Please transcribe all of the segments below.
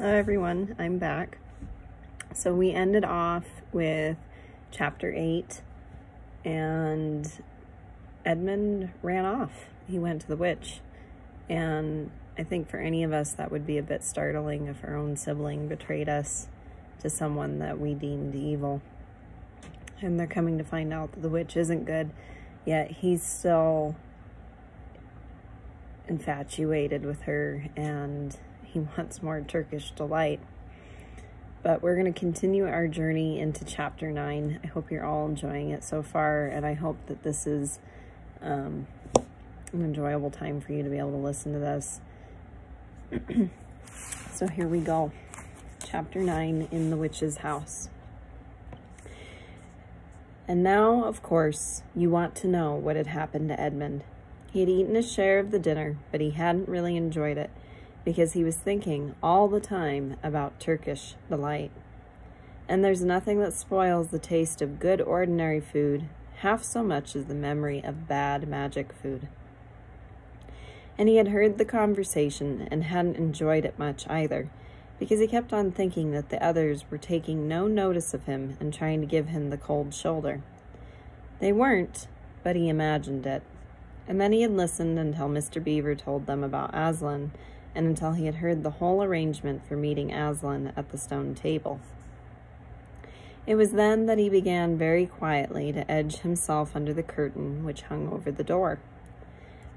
Hello everyone, I'm back. So we ended off with chapter 8 and Edmund ran off. He went to the witch, and I think for any of us that would be a bit startling if our own sibling betrayed us to someone that we deemed evil. And they're coming to find out that the witch isn't good, yet he's still infatuated with her and he wants more Turkish delight. But we're going to continue our journey into chapter 9. I hope you're all enjoying it so far, and I hope that this is an enjoyable time for you to be able to listen to this. So here we go. Chapter 9, In the Witch's House. And now, of course, you want to know what had happened to Edmund. He had eaten his share of the dinner, but he hadn't really enjoyed it, because he was thinking all the time about Turkish delight. And there's nothing that spoils the taste of good ordinary food half so much as the memory of bad magic food. And he had heard the conversation and hadn't enjoyed it much either, because he kept on thinking that the others were taking no notice of him and trying to give him the cold shoulder. They weren't, but he imagined it. And then he had listened until Mr. Beaver told them about Aslan, and until he had heard the whole arrangement for meeting Aslan at the stone table. It was then that he began very quietly to edge himself under the curtain which hung over the door.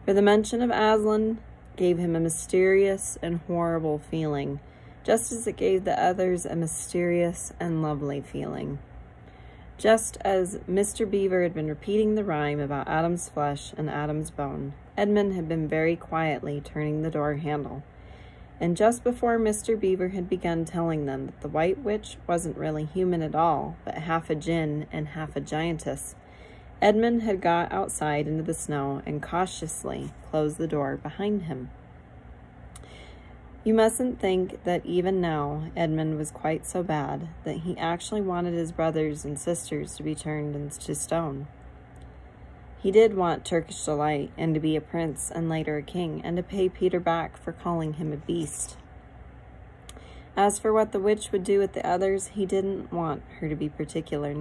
For the mention of Aslan gave him a mysterious and horrible feeling, just as it gave the others a mysterious and lovely feeling. Just as Mr. Beaver had been repeating the rhyme about Adam's flesh and Adam's bone, Edmund had been very quietly turning the door handle. And just before Mr. Beaver had begun telling them that the White Witch wasn't really human at all, but half a djinn and half a giantess, Edmund had got outside into the snow and cautiously closed the door behind him. You mustn't think that even now Edmund was quite so bad that he actually wanted his brothers and sisters to be turned into stone. He did want Turkish delight and to be a prince and later a king, and to pay Peter back for calling him a beast. As for what the witch would do with the others, he didn't want her to be particularly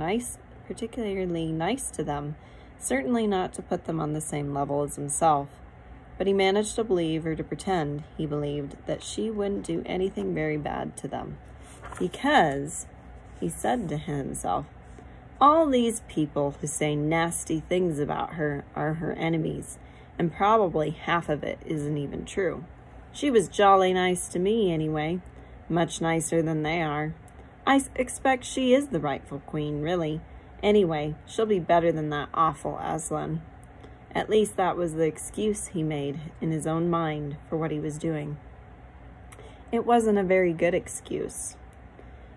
nice to them, certainly not to put them on the same level as himself. But he managed to believe, or to pretend he believed, that she wouldn't do anything very bad to them. Because, he said to himself, all these people who say nasty things about her are her enemies, and probably half of it isn't even true. She was jolly nice to me anyway, much nicer than they are. I expect she is the rightful queen, really. Anyway, she'll be better than that awful Aslan. At least that was the excuse he made in his own mind for what he was doing. It wasn't a very good excuse.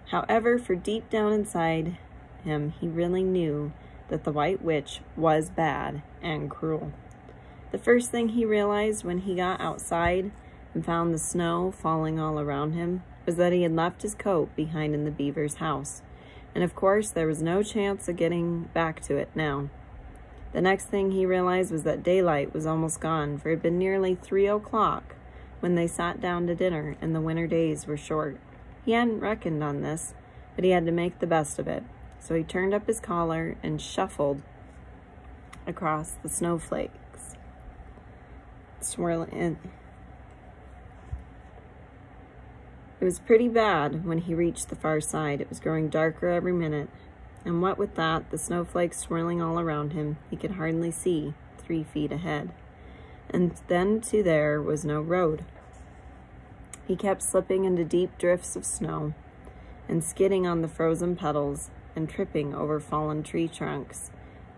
However, for deep down inside him, he really knew that the White Witch was bad and cruel. The first thing he realized when he got outside and found the snow falling all around him was that he had left his coat behind in the beaver's house, and of course there was no chance of getting back to it now. The next thing he realized was that daylight was almost gone, for it had been nearly 3 o'clock when they sat down to dinner and the winter days were short. He hadn't reckoned on this, but he had to make the best of it. So he turned up his collar and shuffled across the snowflakes, swirling in. It was pretty bad when he reached the far side. It was growing darker every minute, and what with that, the snowflakes swirling all around him, he could hardly see 3 feet ahead. And then, too, there was no road. He kept slipping into deep drifts of snow and skidding on the frozen puddles and tripping over fallen tree trunks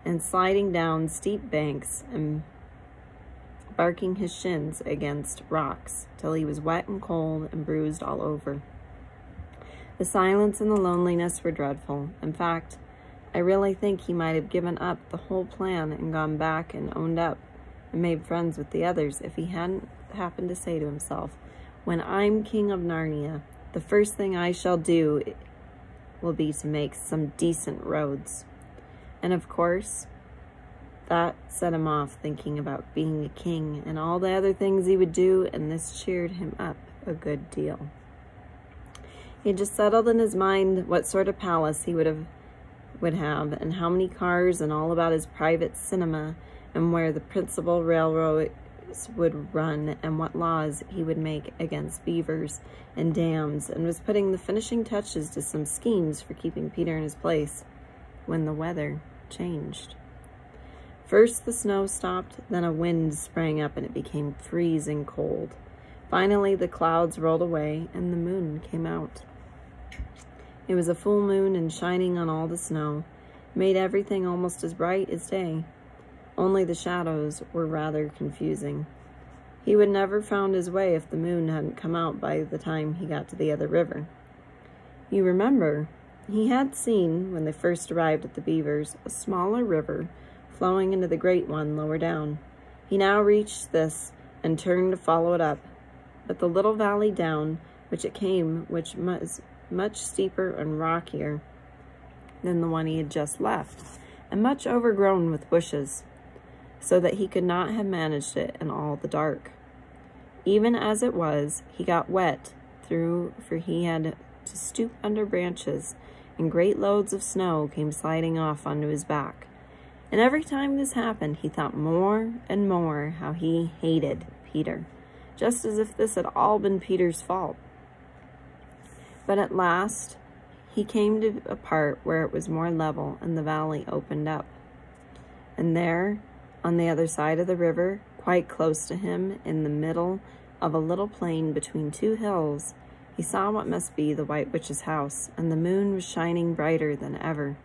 and sliding down steep banks and barking his shins against rocks till he was wet and cold and bruised all over. The silence and the loneliness were dreadful. In fact, I really think he might have given up the whole plan and gone back and owned up and made friends with the others if he hadn't happened to say to himself, when I'm king of Narnia, the first thing I shall do will be to make some decent roads. And of course, that set him off thinking about being a king and all the other things he would do, and this cheered him up a good deal. He had just settled in his mind what sort of palace he would have, and how many cars, and all about his private cinema, and where the principal railroads would run, and what laws he would make against beavers and dams, and was putting the finishing touches to some schemes for keeping Peter in his place, when the weather changed. First the snow stopped, then a wind sprang up, and it became freezing cold. Finally the clouds rolled away, and the moon came out. It was a full moon, and shining on all the snow, made everything almost as bright as day. Only the shadows were rather confusing. He would never found his way if the moon hadn't come out by the time he got to the other river. You remember, he had seen, when they first arrived at the beavers, a smaller river flowing into the great one lower down. He now reached this and turned to follow it up, but the little valley down which it came, which was much steeper and rockier than the one he had just left, and much overgrown with bushes, so that he could not have managed it in all the dark. Even as it was, he got wet through, for he had to stoop under branches, and great loads of snow came sliding off onto his back. And every time this happened, he thought more and more how he hated Peter, just as if this had all been Peter's fault. But at last, he came to a part where it was more level and the valley opened up. And there, on the other side of the river, quite close to him, in the middle of a little plain between two hills, he saw what must be the White Witch's house, and the moon was shining brighter than ever.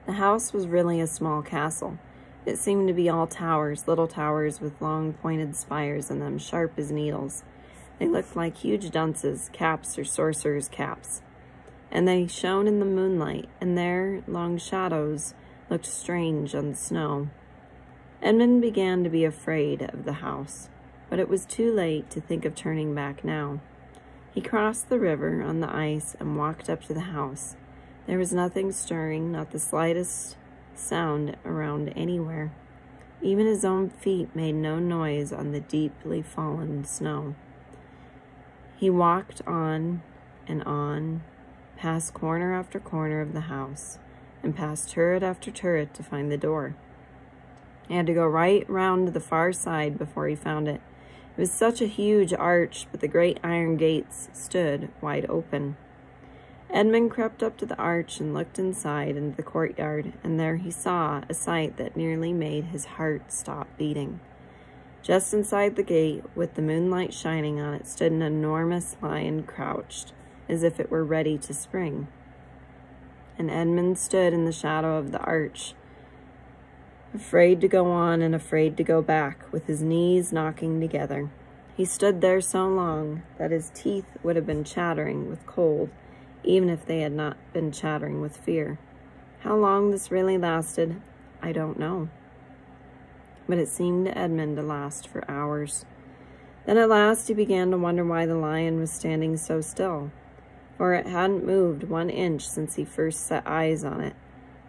The house was really a small castle. It seemed to be all towers, little towers with long pointed spires in them, sharp as needles. They looked like huge dunces, caps, or sorcerers' caps. And they shone in the moonlight, and their long shadows looked strange on the snow. Edmund began to be afraid of the house, but it was too late to think of turning back now. He crossed the river on the ice and walked up to the house. There was nothing stirring, not the slightest sound around anywhere. Even his own feet made no noise on the deeply fallen snow. He walked on and on, past corner after corner of the house, and past turret after turret to find the door. He had to go right round to the far side before he found it. It was such a huge arch, but the great iron gates stood wide open. Edmund crept up to the arch and looked inside into the courtyard, and there he saw a sight that nearly made his heart stop beating. Just inside the gate, with the moonlight shining on it, stood an enormous lion crouched, as if it were ready to spring. And Edmund stood in the shadow of the arch, afraid to go on and afraid to go back, with his knees knocking together. He stood there so long that his teeth would have been chattering with cold, even if they had not been chattering with fear. How long this really lasted, I don't know. But it seemed to Edmund to last for hours. Then at last he began to wonder why the lion was standing so still, for it hadn't moved 1 inch since he first set eyes on it.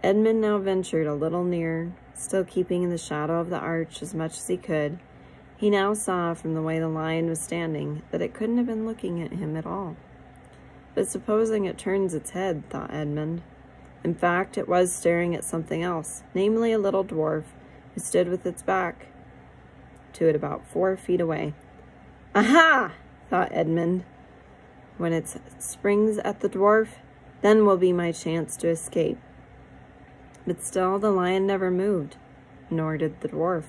Edmund now ventured a little nearer, still keeping in the shadow of the arch as much as he could. He now saw from the way the lion was standing that it couldn't have been looking at him at all. But supposing it turns its head, thought Edmund. In fact, it was staring at something else, namely a little dwarf who stood with its back to it about 4 feet away. Aha! Thought Edmund. When it springs at the dwarf, then will be my chance to escape. But still the lion never moved, nor did the dwarf.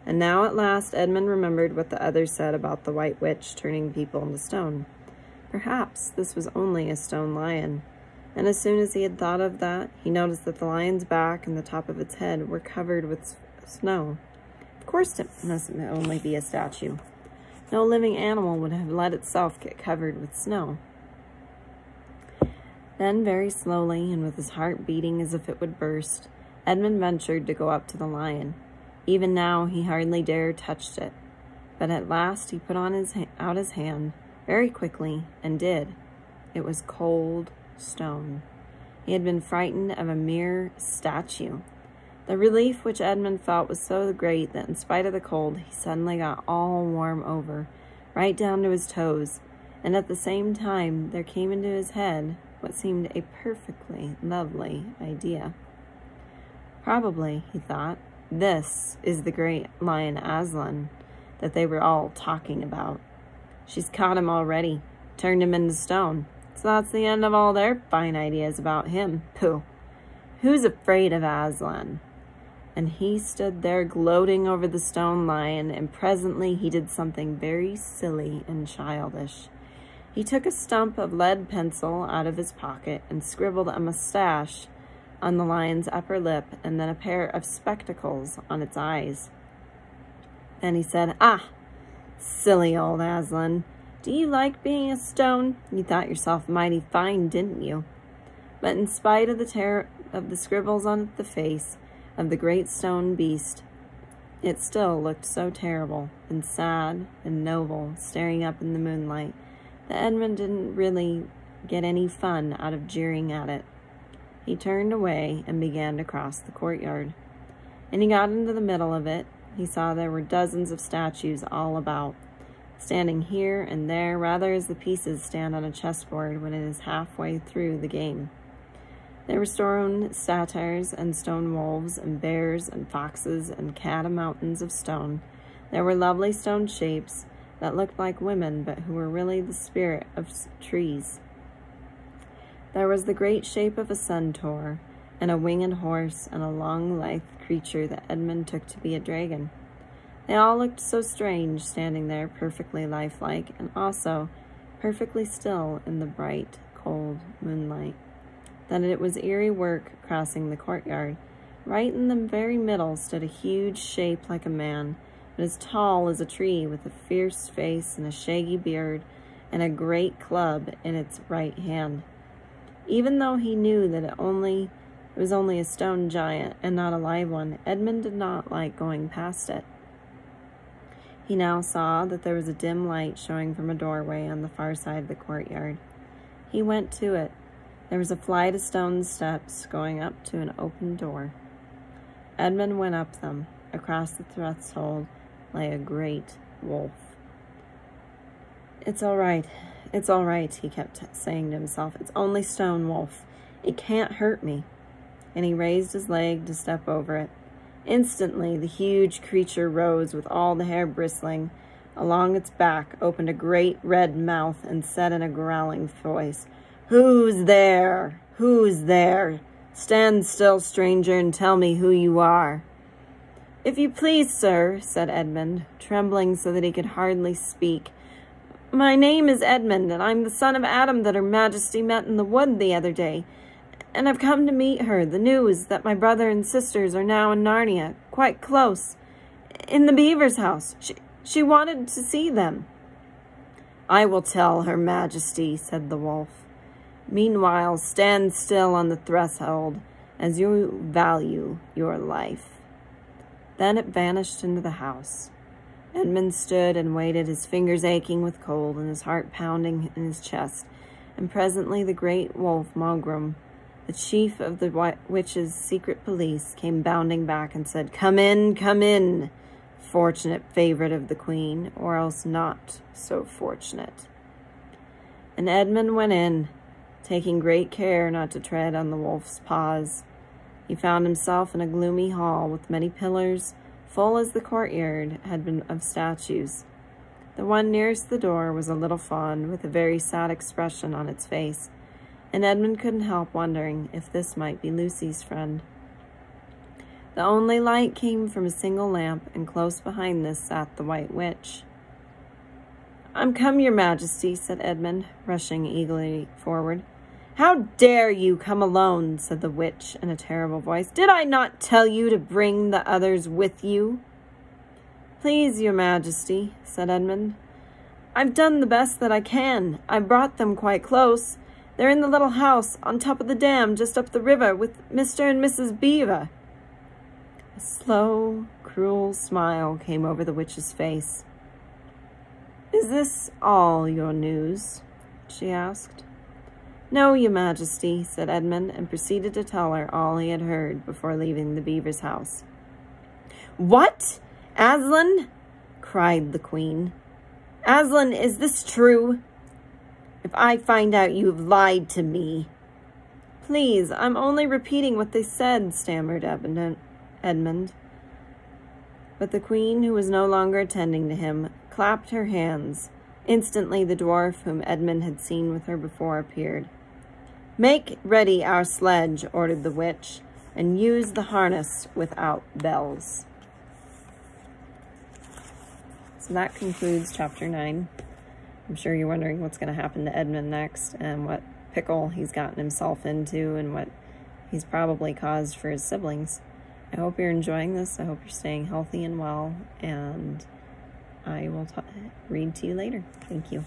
And now at last Edmund remembered what the others said about the White Witch turning people into stone. Perhaps this was only a stone lion, and as soon as he had thought of that, he noticed that the lion's back and the top of its head were covered with snow. Of course it must only be a statue. No living animal would have let itself get covered with snow. Then very slowly, and with his heart beating as if it would burst, Edmund ventured to go up to the lion. Even now he hardly dared touch it, but at last he put out his hand very quickly, and did. It was cold stone. He had been frightened of a mere statue. The relief which Edmund felt was so great that in spite of the cold, he suddenly got all warm over, right down to his toes, and at the same time there came into his head what seemed a perfectly lovely idea. Probably, he thought, this is the great lion Aslan that they were all talking about. She's caught him already, turned him into stone. So that's the end of all their fine ideas about him. Pooh! Who's afraid of Aslan? And he stood there gloating over the stone lion, and presently he did something very silly and childish. He took a stump of lead pencil out of his pocket and scribbled a mustache on the lion's upper lip and then a pair of spectacles on its eyes. Then he said, "Ah, silly old Aslan, do you like being a stone? You thought yourself mighty fine, didn't you?" But in spite of the scribbles on the face of the great stone beast, it still looked so terrible and sad and noble, staring up in the moonlight, that Edmund didn't really get any fun out of jeering at it. He turned away and began to cross the courtyard. And he got into the middle of it. He saw there were dozens of statues all about, standing here and there, rather as the pieces stand on a chessboard when it is halfway through the game. There were stone satyrs and stone wolves and bears and foxes and catamountains of stone. There were lovely stone shapes that looked like women, but who were really the spirit of trees. There was the great shape of a centaur, and a winged horse, and a long, lithe creature that Edmund took to be a dragon. They all looked so strange, standing there perfectly lifelike, and also perfectly still in the bright, cold moonlight, that it was eerie work crossing the courtyard. Right in the very middle stood a huge shape like a man, but as tall as a tree, with a fierce face and a shaggy beard, and a great club in its right hand. Even though he knew that it was only a stone giant and not a live one, Edmund did not like going past it. He now saw that there was a dim light showing from a doorway on the far side of the courtyard. He went to it. There was a flight of stone steps going up to an open door. Edmund went up them. Across the threshold lay a great wolf. "It's all right. It's all right," he kept saying to himself. "It's only stone, wolf. It can't hurt me." And he raised his leg to step over it. Instantly, the huge creature rose with all the hair bristling along its back, opened a great red mouth, and said in a growling voice, "Who's there? Who's there? Stand still, stranger, and tell me who you are." "If you please, sir," said Edmund, trembling so that he could hardly speak, "my name is Edmund, and I'm the son of Adam that Her Majesty met in the wood the other day. And I've come to meet her. The news that my brother and sisters are now in Narnia, quite close, in the beaver's house. She wanted to see them." "I will tell Her Majesty," said the wolf. "Meanwhile, stand still on the threshold, as you value your life." Then it vanished into the house. Edmund stood and waited, his fingers aching with cold and his heart pounding in his chest. And presently the great wolf, Mogrim, the chief of the witches' secret police, came bounding back and said, come in, fortunate favorite of the queen, or else not so fortunate." And Edmund went in, taking great care not to tread on the wolf's paws. He found himself in a gloomy hall with many pillars, full as the courtyard had been of statues. The one nearest the door was a little fawn with a very sad expression on its face, and Edmund couldn't help wondering if this might be Lucy's friend. The only light came from a single lamp, and close behind this sat the White Witch. "I'm come, Your Majesty," said Edmund, rushing eagerly forward. "How dare you come alone?" said the witch in a terrible voice. "Did I not tell you to bring the others with you?" "Please, Your Majesty," said Edmund, "I've done the best that I can. I brought them quite close. They're in the little house on top of the dam just up the river with Mr. and Mrs. Beaver." A slow, cruel smile came over the witch's face. "Is this all your news?" she asked. "No, Your Majesty," said Edmund, and proceeded to tell her all he had heard before leaving the beaver's house. "What? Aslan?" cried the queen. "Aslan, is this true?" if I find out you have lied to me. Please, I'm only repeating what they said, stammered Edmund. But the queen, who was no longer attending to him, clapped her hands. Instantly, the dwarf whom Edmund had seen with her before appeared. "Make ready our sledge," ordered the witch, "and use the harness without bells." So that concludes chapter 9. I'm sure you're wondering what's going to happen to Edmund next and what pickle he's gotten himself into and what he's probably caused for his siblings. I hope you're enjoying this. I hope you're staying healthy and well, and I will read to you later. Thank you.